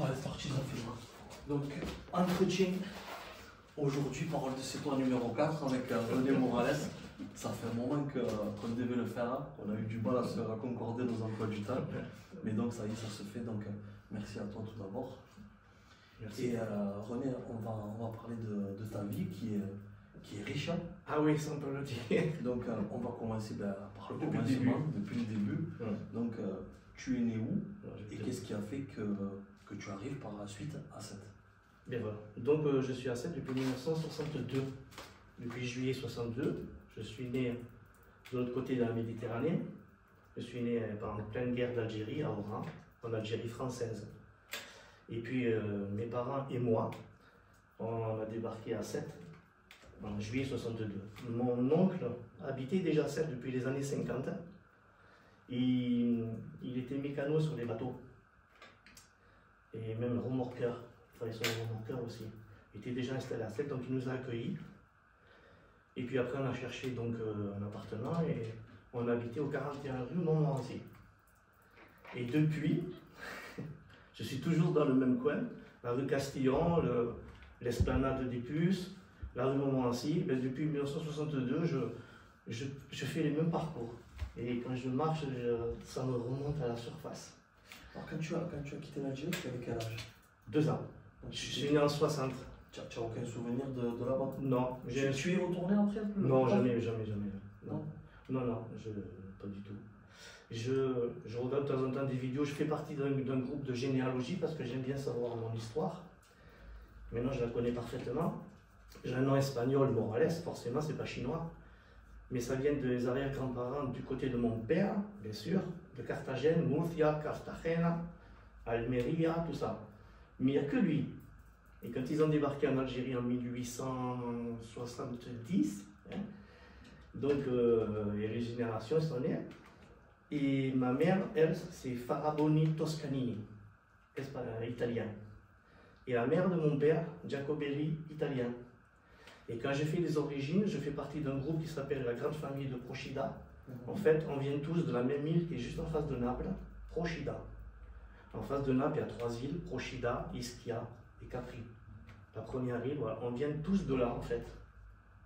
Ah, c'est parti, ça fait mal. Donc, entretien. Aujourd'hui, parole de C'est toi numéro 4 avec René Morales. Ça fait un moment qu'on devait le faire. On a eu du mal à se concorder nos emplois du temps. Mais donc, ça y est, ça se fait. Donc, merci à toi tout d'abord. Merci. Et René, on va parler de ta vie qui est riche. Ah oui, ça on peut le dire. Donc, on va commencer par le Depuis le commencement, début. depuis le début. Ouais. Donc, tu es né où? Ouais, Et qu'est-ce qui a fait que tu arrives par la suite à Sète? Bien voilà. Donc je suis à Sète depuis 1962. Depuis juillet 62, je suis né de l'autre côté de la Méditerranée. Je suis né en pleine guerre d'Algérie, à Oran, en Algérie française. Et puis mes parents et moi, on a débarqué à Sète en juillet 62. Mon oncle habitait déjà à Sète depuis les années 50. Il était mécano sur les bateaux. Et même remorqueur. Il travaillait sur les remorqueurs aussi. Il était déjà installé à Sète, donc il nous a accueillis. Et puis après, on a cherché donc, un appartement et on habitait au 41 rue Montmorency. Et depuis, je suis toujours dans le même coin, la rue Castillon, l'esplanade des Puces, la rue Montmorency. Ben, depuis 1962, je fais les mêmes parcours. Et quand je marche, ça me remonte à la surface. Alors, quand tu as quitté l'Algérie, tu avais quel âge? 2 ans. Donc, Je suis né en 60. Tu n'as aucun souvenir de là-bas? Non. Tu es retourné après? Non, jamais. Non. Non, pas du tout. Je regarde de temps en temps des vidéos, je fais partie d'un groupe de généalogie parce que j'aime bien savoir mon histoire. Maintenant, je la connais parfaitement. J'ai un nom espagnol, Morales, forcément, c'est pas chinois. Mais ça vient des arrière-grands-parents du côté de mon père, bien sûr, de Carthagène, Murcia, Cartagena, Almeria, tout ça. Mais il n'y a que lui. Et quand ils ont débarqué en Algérie en 1870, hein, donc il y a les générations, ils sont nées. Et ma mère, elle, c'est Faraboni Toscanini, italien. Et la mère de mon père, Giacobelli, italien. Et quand j'ai fait les origines, je fais partie d'un groupe qui s'appelle la Grande Famille de Procida. En fait, on vient tous de la même île qui est juste en face de Naples, Procida. En face de Naples, il y a 3 îles, Procida, Ischia et Capri. La première île, voilà, on vient tous de là en fait.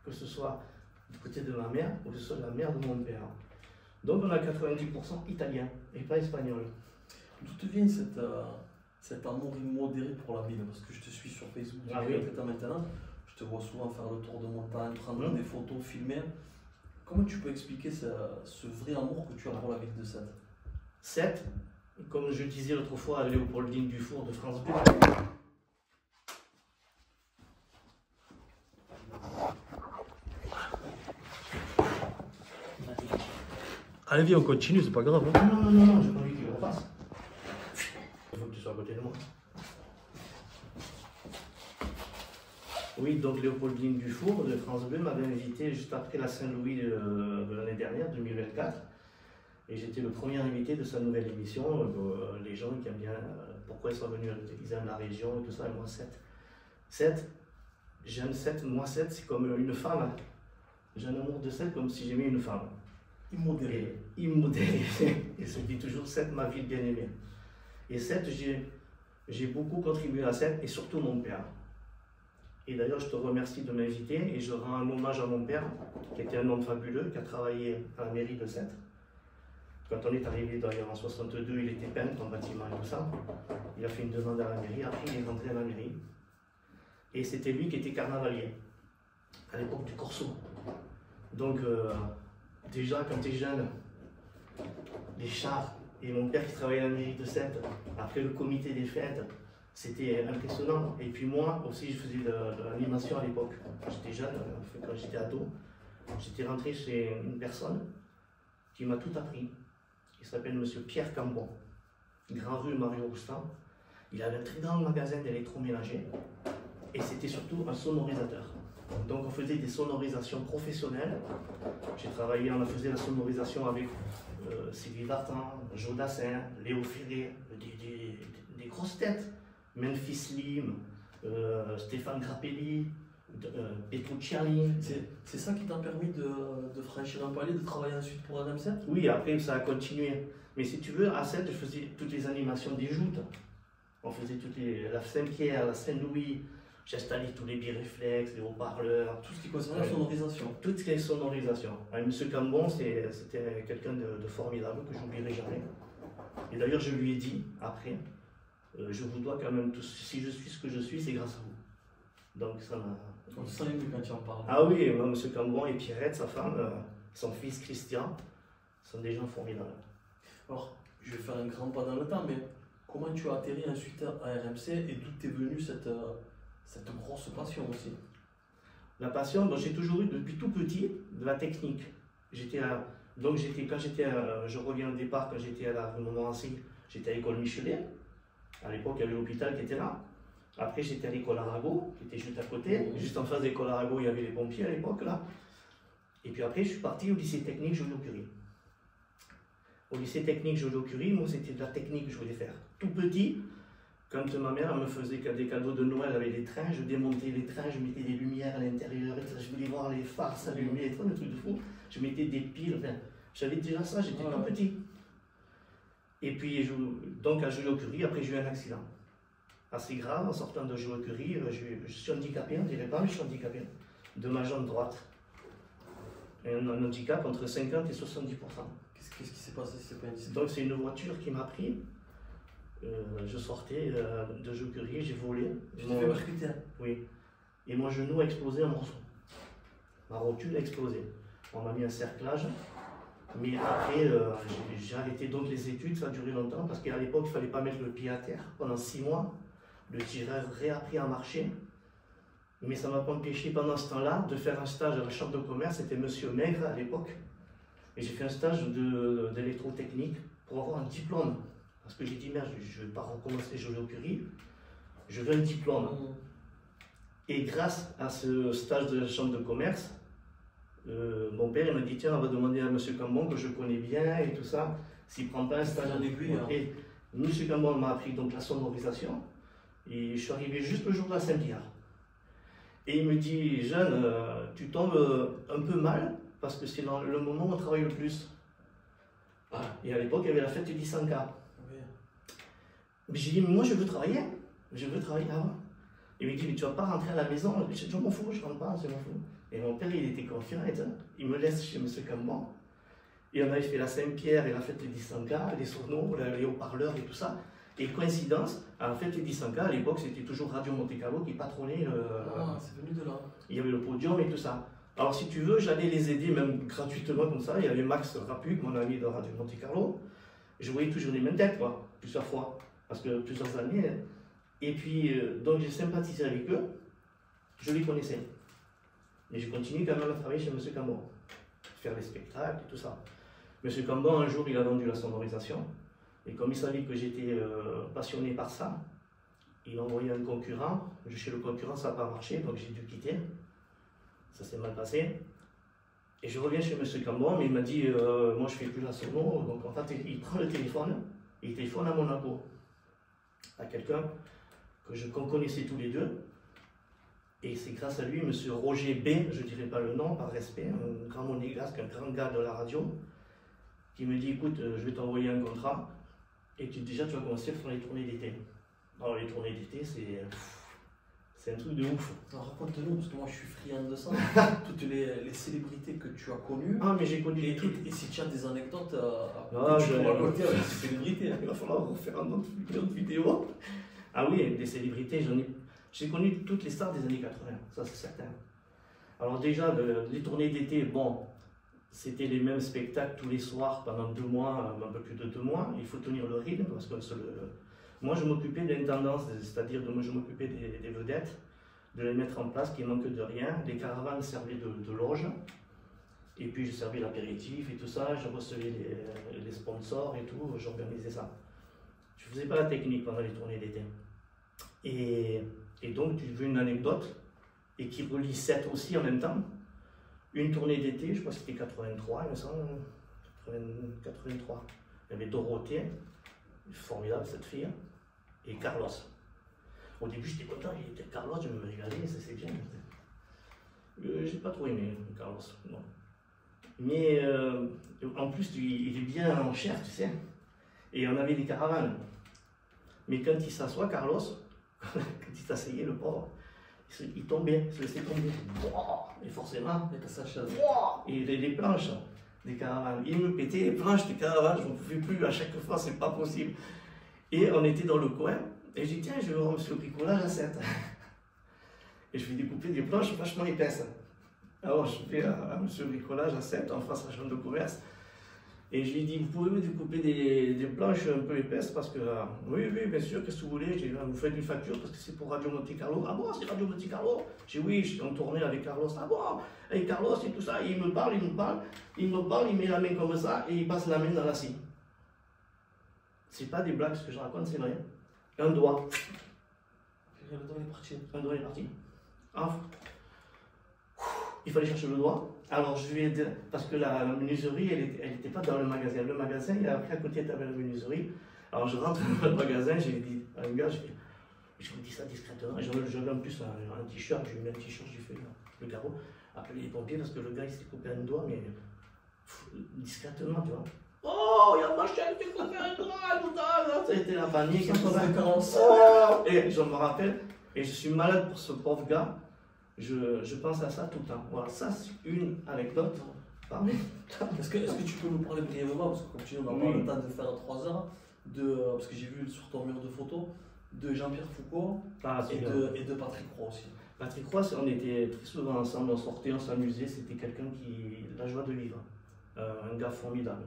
Que ce soit du côté de ma mère ou que ce soit de la mère de mon père. Donc on a 90% italien et pas espagnol. D'où te vient cet amour immodéré pour la ville? Parce que je te suis sur Facebook depuis quelques temps maintenant. Je te vois souvent faire le tour de montagne, prendre des photos, filmer. Comment tu peux expliquer ce vrai amour que tu as pour la ville de Sète? Sète, comme je disais l'autre fois à Léopoldine Dufour de France Bleu. Allez, viens, on continue, c'est pas grave. Non, j'ai pas envie qu'il repasse. Il faut que tu sois à côté de moi. Oui, donc Léopoldine Dufour de France Bleu m'avait invité juste après la Saint-Louis de l'année dernière, 2024. Et j'étais le premier invité de sa nouvelle émission. Les gens qui aiment bien pourquoi ils sont venus, ils aiment la région et tout ça, et moi Sète, j'aime Sète, moi Sète, c'est comme une femme. J'ai un amour de Sète comme si j'aimais une femme. Immodéré. Immodéré. Et je dis toujours Sète, ma ville bien aimée. Et Sète, j'ai beaucoup contribué à Sète, et surtout mon père. Et d'ailleurs, je te remercie de m'inviter et je rends un hommage à mon père, qui était un homme fabuleux, qui a travaillé à la mairie de Sète. Quand on est arrivé d'ailleurs en 62, il était peintre en bâtiment et tout ça. Il a fait une demande à la mairie, après il est rentré à la mairie. Et c'était lui qui était carnavalier, à l'époque du Corso. Donc déjà, quand tu es jeune, les chars, et mon père qui travaillait à la mairie de Sète, après le comité des fêtes, c'était impressionnant. Et puis moi aussi, je faisais de l'animation à l'époque. J'étais jeune, quand j'étais ado. J'étais rentré chez une personne qui m'a tout appris. Il s'appelle M. Pierre Cambon, Grand rue Mario Roustan. Il avait un très grand magasin d'électroménager et c'était surtout un sonorisateur. Donc on faisait des sonorisations professionnelles. J'ai travaillé, on a fait la sonorisation avec Sylvie Vartan, Joe Dassin, Léo Ferré, des grosses têtes. Memphis Slim, Stéphane Grappelli, Petrucciani. C'est ça qui t'a permis de franchir un palier, de travailler ensuite pour Adam 7? Oui, après ça a continué. Mais si tu veux, à 7, je faisais toutes les animations des joutes. On faisait la Saint-Pierre, la Saint-Louis. J'ai installé tous les biréflexes, les haut-parleurs. Tout ce qui concerne la sonorisation. Tout ce qui est sonorisation. Monsieur Cambon, c'était quelqu'un de formidable que j'oublierai jamais. Et d'ailleurs, je lui ai dit après, je vous dois quand même tout. Si je suis ce que je suis, c'est grâce à vous. Donc ça m'a. On sent ému quand tu en parles. Ah oui, Monsieur Cambon et Pierrette, sa femme, son fils Christian, sont des gens formidables. Alors, je vais faire un grand pas dans le temps, mais comment tu as atterri ensuite à RMC et d'où t'es venue cette grosse passion aussi? La passion, j'ai toujours eu depuis tout petit de la technique. Je reviens au départ quand j'étais à la rue Montmorency, j'étais à l'école Michelet. À l'époque, il y avait l'hôpital qui était là. Après, j'étais à l'école Arago, qui était juste à côté. Juste en face de l'école Arago, il y avait les pompiers à l'époque là. Et puis après, je suis parti au lycée technique Joliot-Curie. Au lycée technique Joliot-Curie, moi, c'était de la technique que je voulais faire. Tout petit, quand ma mère me faisait des cadeaux de Noël avec les trains, je démontais les trains, je mettais des lumières à l'intérieur, je voulais voir les phares s'allumer, des trucs de fou. Je mettais des piles, enfin, j'avais déjà ça, j'étais tout petit. Et puis, donc à Joliot-Curie, après j'ai eu un accident assez grave en sortant de Joliot-Curie. Je suis handicapé, on dirait pas, mais je suis handicapé, de ma jambe droite. Un handicap entre 50 et 70%. Qu'est-ce qui s'est passé si c'est pas indiscret? Donc c'est une voiture qui m'a pris. Je sortais de Joliot-Curie, j'ai volé. Tu t'es fait percuter? Oui. Et mon genou a explosé en morceaux. Ma rotule a explosé. On m'a mis un cerclage. Mais après, j'ai arrêté donc les études, ça a duré longtemps, parce qu'à l'époque, il ne fallait pas mettre le pied à terre. Pendant 6 mois, le tireur réappris à marcher. Mais ça ne m'a pas empêché pendant ce temps-là de faire un stage à la chambre de commerce. C'était Monsieur Maigre à l'époque. Et j'ai fait un stage d'électrotechnique pour avoir un diplôme. Parce que j'ai dit, merde, je ne vais pas recommencer Joliot-Curie, je veux un diplôme. Et grâce à ce stage de la chambre de commerce, mon père il m'a dit, tiens, on va demander à Monsieur Cambon, que je connais bien et tout ça, s'il ne prend pas un stage en aiguille. Et Monsieur Cambon m'a appris donc la sonorisation. Et je suis arrivé juste le jour de la Saint-Pierre. Et il me dit, Jeanne, tu tombes un peu mal, parce que c'est le moment où on travaille le plus. Et à l'époque, il y avait la fête du 100K. Mais j'ai dit, moi je veux travailler avant. Il me dit, mais tu vas pas rentrer à la maison. J'ai dit, je m'en fous, je rentre pas, je m'en fous. Et mon père, il était confiant, il me laisse chez M. Cambon. Et on avait fait la Saint-Pierre et la fête du 100K, les sournots, les haut-parleurs et tout ça. Et coïncidence, à la fête du 100K, à l'époque, c'était toujours Radio Monte-Carlo qui patronnait. C'est venu de là. Il y avait le podium et tout ça. Alors si tu veux, j'allais les aider même gratuitement comme ça. Il y avait Max Rapuc, mon ami de Radio Monte-Carlo. Je voyais toujours les mêmes têtes, quoi, plusieurs fois. Parce que plusieurs années. Et puis, donc j'ai sympathisé avec eux. Je les connaissais. Mais je continue quand même à travailler chez M. Cambon. Faire les spectacles et tout ça. M. Cambon, un jour, il a vendu la sonorisation. Et comme il savait que j'étais passionné par ça, il m'a envoyé un concurrent. Chez le concurrent, ça n'a pas marché, donc j'ai dû quitter. Ça s'est mal passé. Et je reviens chez M. Cambon, mais il m'a dit, moi je ne fais plus la sono. Donc en fait, il prend le téléphone, et il téléphone à Monaco. À quelqu'un qu'on connaissait tous les deux. Et c'est grâce à lui, M. Roger B, je ne dirais pas le nom par respect, un grand monégasque, un grand gars de la radio, qui me dit, écoute, je vais t'envoyer un contrat, et déjà tu vas commencer à faire les tournées d'été. Alors les tournées d'été, c'est un truc de ouf. Alors raconte-nous, parce que moi je suis friand de ça, toutes les célébrités que tu as connues. Ah, mais j'ai connu les trucs. Et si tu as des anecdotes à raconter avec ces célébrités. Il va falloir refaire une autre vidéo. Ah oui, des célébrités, j'ai connu toutes les stars des années 80, ça c'est certain. Alors déjà, les tournées d'été, bon, c'était les mêmes spectacles tous les soirs pendant 2 mois, un peu plus de 2 mois. Il faut tenir le rythme parce que moi je m'occupais d'intendance, c'est-à-dire je m'occupais des vedettes, de les mettre en place, qu'il ne manque de rien. Les caravanes servaient de loge. Et puis je servais l'apéritif et tout ça, je recevais les sponsors et tout, j'organisais ça. Je ne faisais pas la technique pendant les tournées d'été. Et donc, tu veux une anecdote, et qui relie 7 aussi en même temps. Une tournée d'été, je crois que c'était 83, il me semble, 83. Il y avait Dorothée, formidable cette fille, et Carlos. Au début, j'étais content, il était Carlos, je me régalais, ça c'est bien. J'ai pas trop aimé Carlos, non. Mais en plus, il est bien en chair, tu sais. Et on avait des caravanes. Mais quand il s'assoit, Carlos, quand il s'asseyait, le pauvre, il tombait, il se laissait tomber. Et forcément, et les planches des caravanes. Il me pétait les planches des caravanes, je ne pouvais plus, à chaque fois, c'est pas possible. Et on était dans le coin, et j'ai dit, tiens, je vais voir monsieur bricolage à 7. Et je vais découper des planches vachement épaisses. Alors je vais à monsieur bricolage à 7, en face à la chambre de commerce. Et je lui ai dit, vous pouvez me découper des planches un peu épaisses parce que, oui, oui, bien sûr, qu'est-ce que vous voulez? J'ai dit, vous faites une facture parce que c'est pour Radio Monte Carlo. Ah bon, c'est Radio Monte Carlo? J'ai dit, oui, on tournait avec Carlos. Ah bon, et Carlos et tout ça, il me parle, il met la main comme ça et il passe la main dans la scie. C'est pas des blagues ce que je raconte, c'est vrai. Un doigt. Le doigt est parti. Un doigt est parti. Ah. Il fallait chercher le doigt. Alors je lui ai dit, parce que la menuiserie, elle n'était pas dans le magasin. Le magasin, il y a à côté, il y avait la menuiserie. Alors je rentre dans le magasin, j'ai dit à un gars, je vous dis ça discrètement. J'avais en plus un t-shirt, j'ai mis un t-shirt, j'ai fait le carreau, appelé les pompiers parce que le gars il s'est coupé un doigt, mais discrètement, tu vois. Oh, il y a ma chaîne qui s'est coupé un doigt, tout ça. Ça a été la panique. Oh, et je me rappelle, et je suis malade pour ce pauvre gars. Je pense à ça tout le temps. Voilà, ça c'est une anecdote. Est-ce que tu peux nous parler brièvement, parce que comme tu dis, on n'a pas le temps de faire 3 heures, parce que j'ai vu sur ton mur de photos, de Jean-Pierre Foucault et de Patrick Roy aussi. Patrick Roy, on était très souvent ensemble, on sortait, on s'amusait, c'était quelqu'un qui a la joie de vivre. Un gars formidable,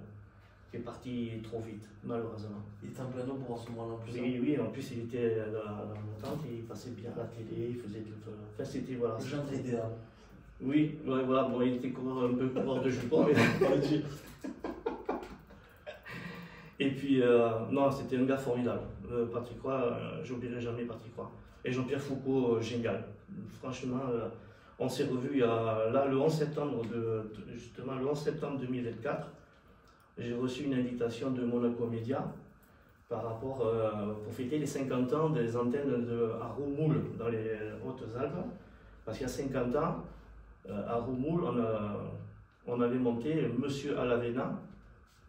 qui est parti trop vite, malheureusement. Il était en plein nombre en ce moment-là en plus. Oui, oui, en plus il était dans la montante, il passait bien à la télé, il faisait tout. Enfin, c'était voilà. Le genre idéal. Oui, ouais, voilà, bon, il était un peu coureur de jupons, mais et puis, non, c'était un gars formidable. Patrick Roy, j'oublierai jamais Patrick Roy. Et Jean-Pierre Foucault, génial. Franchement, on s'est revus le 11 septembre, justement, le 11 septembre 2024. J'ai reçu une invitation de Monaco Média par rapport, pour fêter les 50 ans des antennes à Roumoul, dans les Hautes-Alpes. Parce qu'il y a 50 ans, à Roumoul, on avait monté, Monsieur Alavena,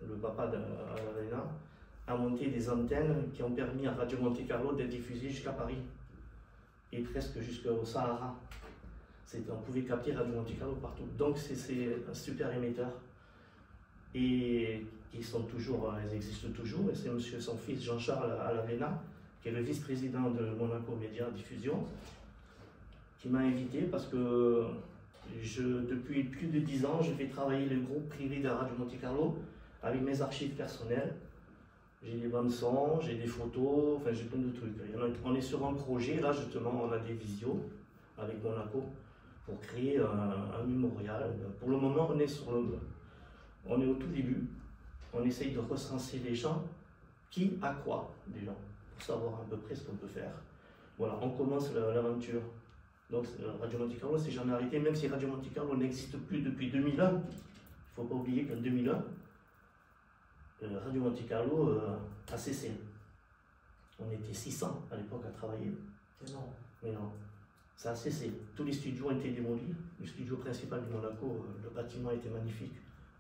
le papa d'Alavena, a monté des antennes qui ont permis à Radio Monte Carlo d'être diffusée jusqu'à Paris et presque jusqu'au Sahara. On pouvait capter Radio Monte Carlo partout. Donc c'est un super émetteur. Et ils existent toujours. Et c'est monsieur, son fils Jean-Charles Alavena, qui est le vice-président de Monaco Média Diffusion, qui m'a invité parce que depuis plus de 10 ans, je fais travailler le groupe privé de Radio Monte Carlo avec mes archives personnelles. J'ai des bandes son, j'ai des photos, enfin j'ai plein de trucs. On est sur un projet, là justement, on a des visios avec Monaco pour créer un mémorial. Pour le moment, on est au tout début. On essaye de recenser les gens, qui a quoi déjà, pour savoir à peu près ce qu'on peut faire. Voilà, on commence l'aventure. Donc Radio Monte Carlo, c'est jamais arrêté, même si Radio Monte Carlo n'existe plus depuis 2001. Il ne faut pas oublier qu'en 2001, Radio Monte Carlo a cessé. On était 600 à l'époque à travailler. Énorme. Mais non, ça a cessé. Tous les studios ont été démolis. Le studio principal de Monaco, le bâtiment était magnifique,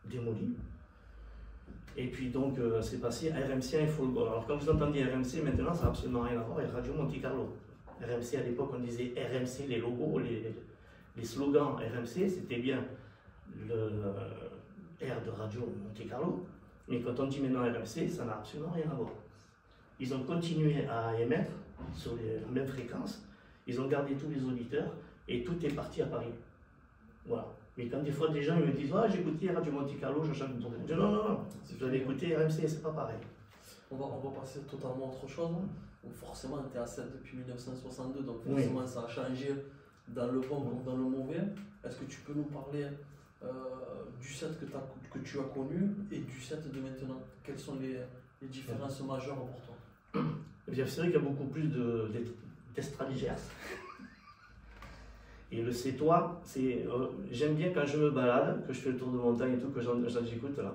démoli. Et puis donc, c'est passé à RMC Info. Alors quand vous entendez RMC, maintenant, ça n'a absolument rien à voir avec Radio Monte Carlo. RMC, à l'époque, on disait RMC, les logos, les slogans RMC, c'était bien le R de Radio Monte Carlo. Mais quand on dit maintenant RMC, ça n'a absolument rien à voir. Ils ont continué à émettre sur la même fréquence, ils ont gardé tous les auditeurs et tout est parti à Paris. Voilà. Mais quand des fois des gens ils me disent j'ai écouté Radio Monte Carlo, Jean-Jacques Bourdin. Je dis non, vous avez écouté RMC, c'est pas pareil. On va passer totalement à autre chose. Donc forcément, tu es à 7 depuis 1962, donc forcément ça a changé dans le bon comme dans le mauvais. Est-ce que tu peux nous parler du set que tu as connu et du set de maintenant? Quelles sont les différences majeures pour toi? C'est vrai qu'il y a beaucoup plus d'estradigères. Et le c'est-toi, j'aime bien quand je me balade, que je fais le tour de montagne et tout, que j'écoute là.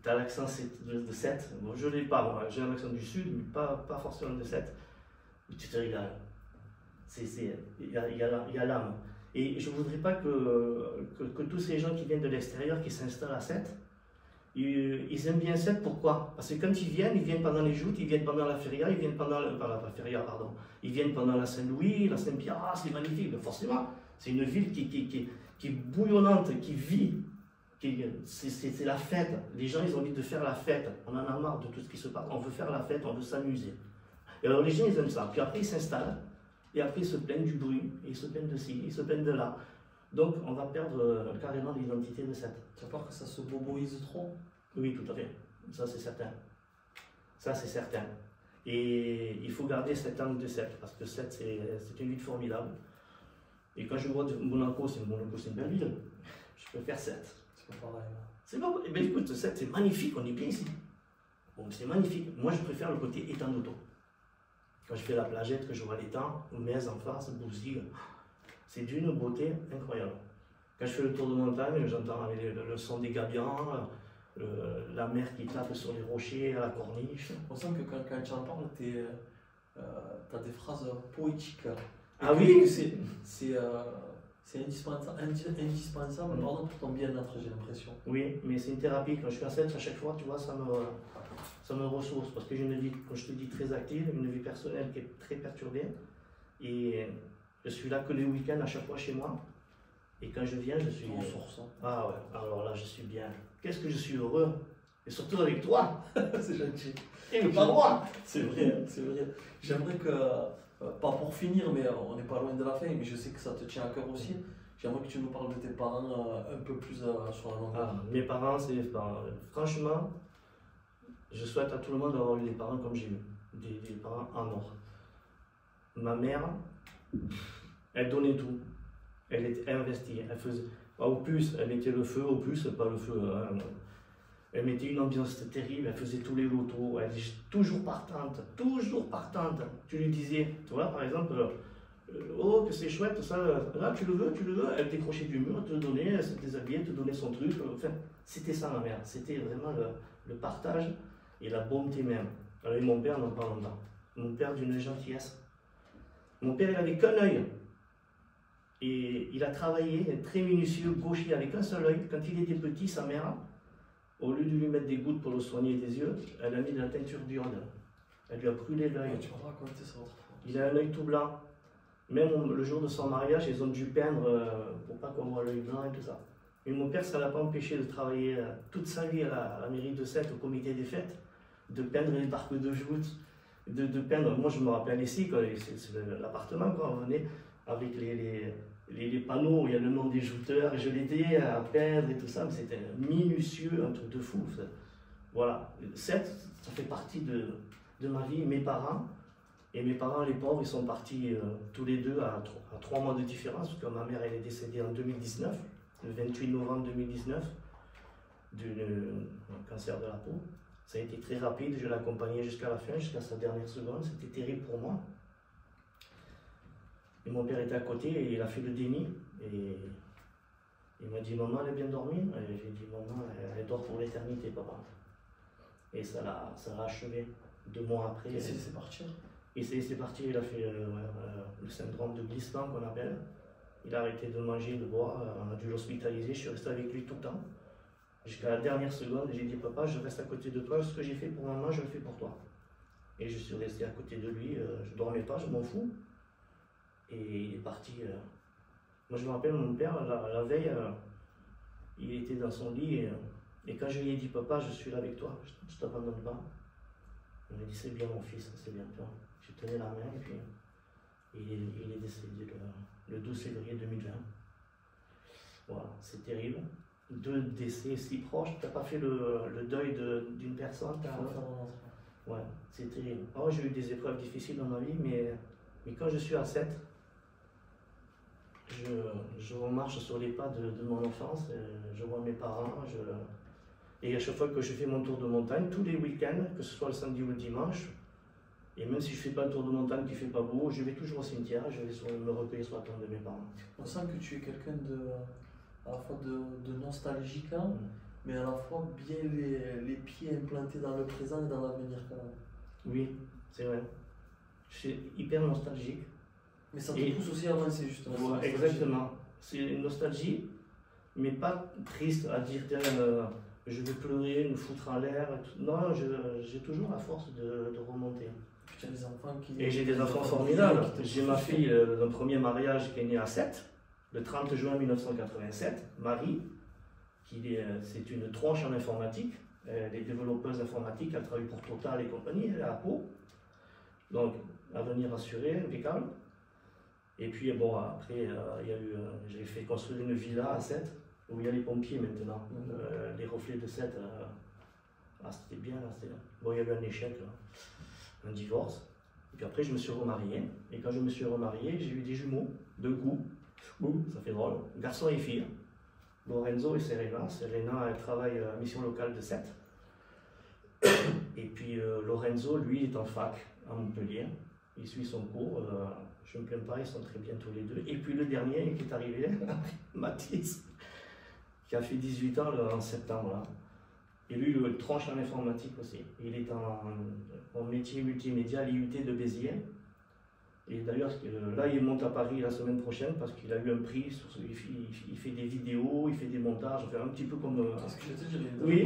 Tu as l'accent de 7, bon, je ne l'ai pas, moi. J'ai un accent du sud, mais pas forcément de 7. Mais tu te régales. Il y a l'âme. Et je ne voudrais pas que tous ces gens qui viennent de l'extérieur, qui s'installent à 7, ils aiment bien 7, pourquoi? Parce que quand ils viennent pendant les joutes, ils viennent pendant la feria, ils viennent pendant la feria, pardon. Ils viennent pendant la Saint-Louis, la Saint-Pierre, ah, c'est magnifique, mais forcément. C'est une ville qui est bouillonnante, qui vit, c'est la fête. Les gens, ils ont envie de faire la fête. On en a marre de tout ce qui se passe. On veut faire la fête, on veut s'amuser. Et alors les gens, ils aiment ça. Puis après, ils s'installent, et après, ils se plaignent du bruit, et ils se plaignent de ci, ils se plaignent de là. Donc, on va perdre carrément l'identité de 7. Tu as peur que ça se boboise trop? Oui, tout à fait. Ça, c'est certain. Ça, c'est certain. Et il faut garder cet angle de 7, parce que 7, c'est une ville formidable. Et quand je vois Monaco, c'est une belle ville. Je préfère 7. C'est pas pareil. C'est pas... Eh bien, écoute, 7, c'est magnifique, on est bien ici. Bon, c'est magnifique. Moi, je préfère le côté étang d'auto. Quand je fais la plagette, que je vois l'étang, Metz en face, Bouzigues, c'est d'une beauté incroyable. Quand je fais le tour de montagne, j'entends le son des gabions, la mer qui tape sur les rochers, à la corniche. On sent que quand tu en parles, tu as des phrases poétiques. Ah oui? C'est indispensable pardon, pour ton bien-être, j'ai l'impression. Oui, mais c'est une thérapie. Quand je suis à 7, à chaque fois, tu vois, ça me ressource. Parce que j'ai une vie, comme je te dis, très active, une vie personnelle qui est très perturbée. Et je suis là que les week-ends à chaque fois chez moi. Et quand je viens, je suis... Ressource. Ah ouais, alors là, je suis bien. Qu'est-ce que je suis heureux. Et surtout avec toi. C'est gentil. Et pas moi. C'est vrai, c'est vrai. J'aimerais que, pas pour finir, mais on n'est pas loin de la fin, mais je sais que ça te tient à cœur aussi. J'aimerais que tu nous parles de tes parents un peu plus sur la longueur. Mes parents, franchement, je souhaite à tout le monde d'avoir eu des parents comme j'ai eu. Des parents en or. Ma mère, elle donnait tout. Elle était investie. Elle faisait, au plus, elle mettait le feu, au plus, pas le feu. Hein. Elle mettait une ambiance terrible, elle faisait tous les lotos, elle était toujours partante, toujours partante. Tu lui disais, tu vois, par exemple, oh, que c'est chouette, ça, là, tu le veux, elle décrochait du mur, elle te le donnait, elle se déshabillait, elle te donnait son truc. Enfin, c'était ça, ma mère, c'était vraiment le partage et la bonté même. Alors, mon père, n'en parle pas. Mon père, d'une gentillesse. Mon père, il avait qu'un œil. Et il a travaillé, très minutieux, gaucher, avec un seul œil. Quand il était petit, sa mère, au lieu de lui mettre des gouttes pour le soigner des yeux, elle a mis de la teinture d'iode. Elle lui a brûlé l'œil. Tu m'as raconté ça autrefois. Il a un œil tout blanc. Même le jour de son mariage, ils ont dû peindre pour pas qu'on voit l'œil blanc et tout ça. Mais mon père, ça ne l'a pas empêché de travailler toute sa vie à la mairie de Sète, au comité des fêtes, de peindre les parcs de joutes, de peindre. Moi, je me rappelle ici, c'est l'appartement, on venait avec les panneaux où il y a le nom des jouteurs, et je l'aidais à peindre et tout ça, mais c'était minutieux, un truc de fou. Ça. Voilà, 7, ça fait partie de ma vie. Mes parents, les pauvres, ils sont partis tous les deux à 3 mois de différence, parce que ma mère, elle est décédée en 2019, le 28 novembre 2019, d'un cancer de la peau. Ça a été très rapide, je l'ai accompagné jusqu'à la fin, jusqu'à sa dernière seconde, c'était terrible pour moi. Et mon père était à côté et il a fait le déni. Et il m'a dit, maman, elle a bien dormi? Et j'ai dit, maman, elle dort pour l'éternité, papa. Et ça l'a achevé. 2 mois après. Et c'est parti. Et c'est parti, il a fait le syndrome de glissement qu'on appelle. Il a arrêté de manger, de boire, on a dû l'hospitaliser, je suis resté avec lui tout le temps. Jusqu'à la dernière seconde, j'ai dit, papa, je reste à côté de toi, ce que j'ai fait pour maman, je le fais pour toi. Et je suis resté à côté de lui, je ne dormais pas, je m'en fous. Et il est parti. Moi, je me rappelle, mon père, la veille, il était dans son lit. Et quand je lui ai dit, papa, je suis là avec toi, je ne t'abandonne pas. Il m'a dit, c'est bien, mon fils, c'est bien. Je tenais la main et puis il est décédé le 12 février 2020. Voilà, c'est terrible. 2 décès si proches. Tu n'as pas fait le deuil d'une personne? Ouais, c'est terrible. Oh, j'ai eu des épreuves difficiles dans ma vie, mais quand je suis à 7, je remarche sur les pas de mon enfance, je vois mes parents, et à chaque fois que je fais mon tour de montagne, tous les week-ends, que ce soit le samedi ou le dimanche, et même si je ne fais pas le tour de montagne qui ne fait pas beau, je vais toujours au cimetière, je vais me recueillir sur la tombe de mes parents. On sent que tu es quelqu'un à la fois de nostalgique, hein, mais à la fois bien les pieds implantés dans le présent et dans l'avenir quand même. Oui, c'est vrai. Je suis hyper nostalgique. Mais ça te pousse aussi à avancer justement. Ouais, exactement. C'est une nostalgie, mais pas triste à dire je vais pleurer, me foutre en l'air. Non, j'ai toujours la force de remonter. Tu as des enfants qui... Et j'ai des enfants formidables. J'ai ma fille d'un premier mariage qui est née à 7, le 30 juin 1987, Marie, c'est une tronche en informatique. Elle est développeuse informatique, elle travaille pour Total et compagnie, elle est à Pau. Donc, avenir assuré, impeccable. Et puis, bon, après, j'ai fait construire une villa à 7, où il y a les pompiers maintenant. Les reflets de 7, c'était bien. Bon, il y a eu un échec, un divorce. Et puis après, je me suis remarié. Et quand je me suis remarié, j'ai eu des jumeaux, 2 coups. Ça fait drôle. Garçon et fille. Lorenzo et Serena. Serena, elle travaille à la mission locale de 7. Et puis Lorenzo, lui, est en fac à Montpellier. Il suit son cours. Je ne me plains pas, ils sont très bien tous les deux. Et puis le dernier qui est arrivé, Mathis, qui a fait 18 ans en septembre. Là. Et lui, il tranche en informatique aussi. Il est en métier multimédia à l'IUT de Béziers. Et d'ailleurs, là, il monte à Paris la semaine prochaine parce qu'il a eu un prix. Il fait des vidéos, il fait des montages, enfin, un petit peu comme. Qu'est-ce que je te dis? Oui,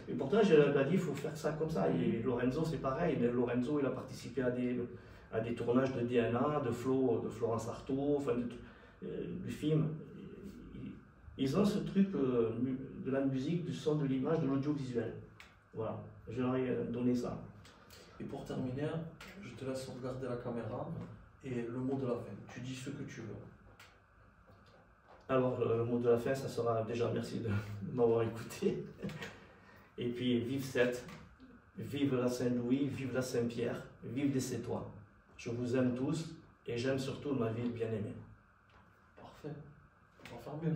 et pourtant, je lui ai dit, il faut faire ça comme ça. Et Lorenzo, c'est pareil. Mais Lorenzo, il a participé à des tournages de DNA, de Florence Artaud, enfin, du film. Ils ont ce truc de la musique, du son, de l'image, de l'audiovisuel. Voilà, je leur ai donné ça. Et pour terminer, je te laisse regarder la caméra et le mot de la fin. Tu dis ce que tu veux. Alors, le mot de la fin, ça sera déjà merci de m'avoir écouté. Et puis, vive 7, vive la Saint-Louis, vive la Saint-Pierre, vive des Sétois. Je vous aime tous et j'aime surtout ma ville bien-aimée. Parfait. On va faire mieux.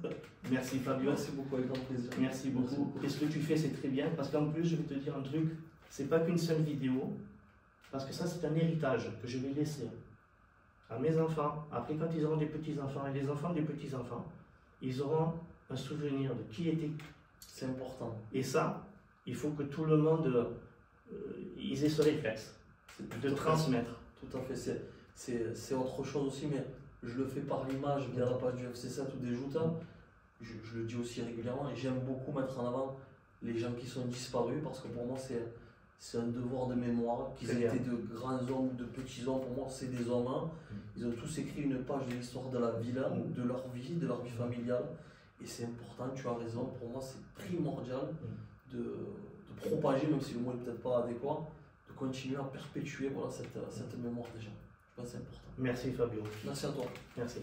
Voilà. Merci Fabio. Merci beaucoup, avec grand plaisir. Merci beaucoup. Et ce que tu fais, c'est très bien parce qu'en plus, je vais te dire un truc, c'est pas qu'une seule vidéo, parce que ça, c'est un héritage que je vais laisser à mes enfants. Après, quand ils auront des petits-enfants et les enfants des petits-enfants, ils auront un souvenir de qui était. C'est important. Et ça, il faut que tout le monde, ils aient ce réflexe de transmettre. Tout à fait. C'est autre chose aussi, mais je le fais par l'image via la page du FC7 ou des joutins. Je le dis aussi régulièrement et j'aime beaucoup mettre en avant les gens qui sont disparus parce que pour moi c'est un devoir de mémoire, qu'ils étaient de grands hommes ou de petits hommes, pour moi c'est des hommes. Ils ont tous écrit une page de l'histoire de la villa, de leur vie familiale et c'est important, tu as raison, pour moi c'est primordial de propager, même si le mot n'est peut-être pas adéquat, de continuer à perpétuer voilà, cette mémoire des gens. Je pense que c'est important. Merci Fabio. Merci à toi. Merci.